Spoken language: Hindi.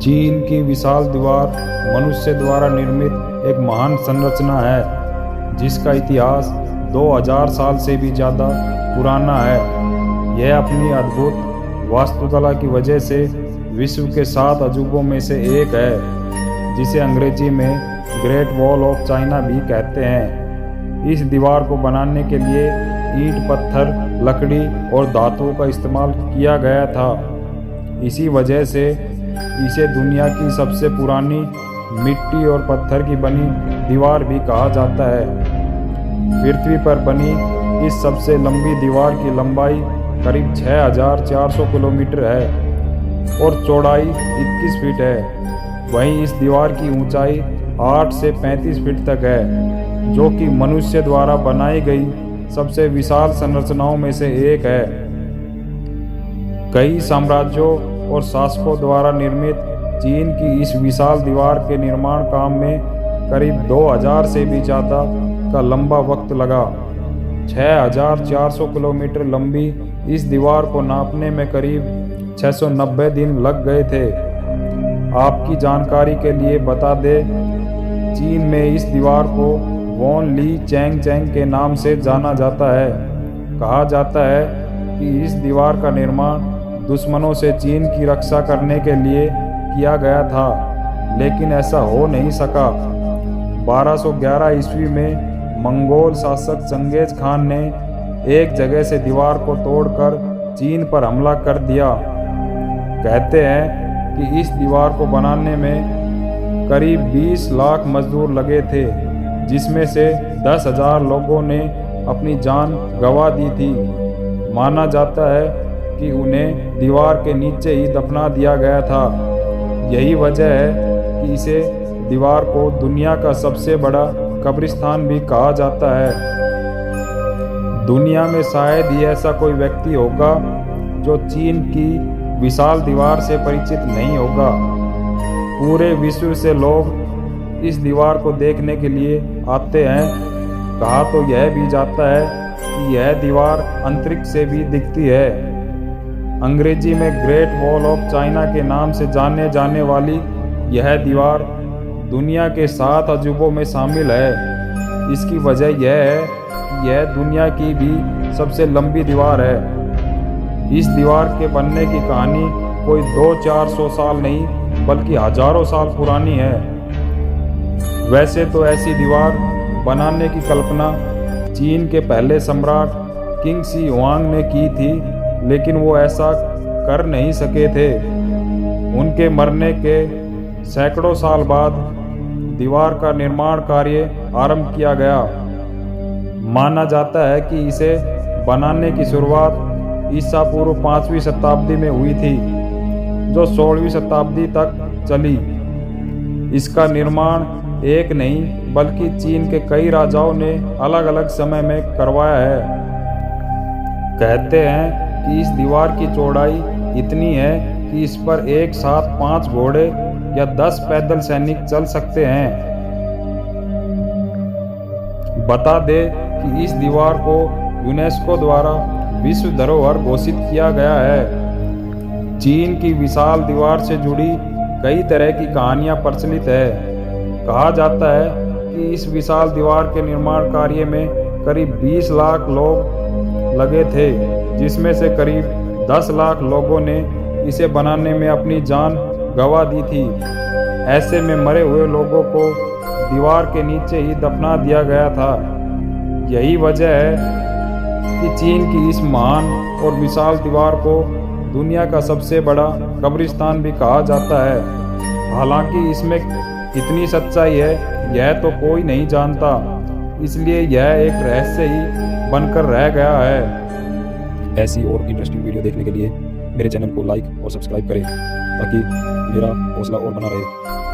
चीन की विशाल दीवार मनुष्य द्वारा निर्मित एक महान संरचना है जिसका इतिहास 2000 साल से भी ज़्यादा पुराना है। यह अपनी अद्भुत वास्तुकला की वजह से विश्व के 7 अजूबों में से एक है, जिसे अंग्रेजी में ग्रेट वॉल ऑफ चाइना भी कहते हैं। इस दीवार को बनाने के लिए ईंट, पत्थर, लकड़ी और धातुओं का इस्तेमाल किया गया था। इसी वजह से इसे दुनिया की सबसे पुरानी मिट्टी और पत्थर की बनी दीवार भी कहा जाता है। पृथ्वी पर बनी इस सबसे लंबी दीवार की लंबाई करीब 6400 किलोमीटर है और चौड़ाई 21 फीट है। वहीं इस दीवार की ऊंचाई 8 से 35 फीट तक है, जो कि मनुष्य द्वारा बनाई गई सबसे विशाल संरचनाओं में से एक है। कई साम्राज्यों और शासकों द्वारा निर्मित चीन की इस विशाल दीवार के निर्माण काम में करीब 2000 से भी ज़्यादा का लंबा वक्त लगा। 6400 किलोमीटर लंबी इस दीवार को नापने में करीब 690 दिन लग गए थे। आपकी जानकारी के लिए बता दें, चीन में इस दीवार को वॉन ली चैंग चैंग के नाम से जाना जाता है। कहा जाता है कि इस दीवार का निर्माण दुश्मनों से चीन की रक्षा करने के लिए किया गया था, लेकिन ऐसा हो नहीं सका। 1211 ईस्वी में मंगोल शासक चंगेज खान ने एक जगह से दीवार को तोड़कर चीन पर हमला कर दिया। कहते हैं कि इस दीवार को बनाने में करीब 20 लाख मजदूर लगे थे, जिसमें से 10,000 लोगों ने अपनी जान गंवा दी थी। माना जाता है कि उन्हें दीवार के नीचे ही दफना दिया गया था। यही वजह है कि इसे दीवार को दुनिया का सबसे बड़ा कब्रिस्तान भी कहा जाता है। दुनिया में शायद ही ऐसा कोई व्यक्ति होगा जो चीन की विशाल दीवार से परिचित नहीं होगा। पूरे विश्व से लोग इस दीवार को देखने के लिए आते हैं। कहा तो यह भी जाता है कि यह दीवार अंतरिक्ष से भी दिखती है। अंग्रेजी में ग्रेट वॉल ऑफ चाइना के नाम से जाने जाने वाली यह दीवार दुनिया के 7 अजूबों में शामिल है। इसकी वजह यह है कि यह दुनिया की भी सबसे लंबी दीवार है। इस दीवार के बनने की कहानी कोई 200-400 साल नहीं बल्कि हजारों साल पुरानी है। वैसे तो ऐसी दीवार बनाने की कल्पना चीन के पहले सम्राट किंग शी हुआंग ने की थी, लेकिन वो ऐसा कर नहीं सके थे। उनके मरने के सैकड़ों साल बाद दीवार का निर्माण कार्य आरंभ किया गया। माना जाता है कि इसे बनाने की शुरुआत ईसा पूर्व 5वीं शताब्दी में हुई थी, जो 16वीं शताब्दी तक चली। इसका निर्माण एक नहीं बल्कि चीन के कई राजाओं ने अलग अलग समय में करवाया है। कहते हैं कि इस दीवार की चौड़ाई इतनी है कि इस पर एक साथ 5 घोड़े या 10 पैदल सैनिक चल सकते हैं। बता दें कि इस दीवार को यूनेस्को द्वारा विश्व धरोहर घोषित किया गया है। चीन की विशाल दीवार से जुड़ी कई तरह की कहानियां प्रचलित है। कहा जाता है कि इस विशाल दीवार के निर्माण कार्य में करीब 20 लाख लोग लगे थे, जिसमें से करीब 10 लाख लोगों ने इसे बनाने में अपनी जान गंवा दी थी। ऐसे में मरे हुए लोगों को दीवार के नीचे ही दफना दिया गया था। यही वजह है कि चीन की इस महान और विशाल दीवार को दुनिया का सबसे बड़ा कब्रिस्तान भी कहा जाता है। हालांकि इसमें कितनी सच्चाई है यह तो कोई नहीं जानता, इसलिए यह एक रहस्य ही बनकर रह गया है। ऐसी और इंटरेस्टिंग वीडियो देखने के लिए मेरे चैनल को लाइक और सब्सक्राइब करें ताकि मेरा हौसला और बना रहे।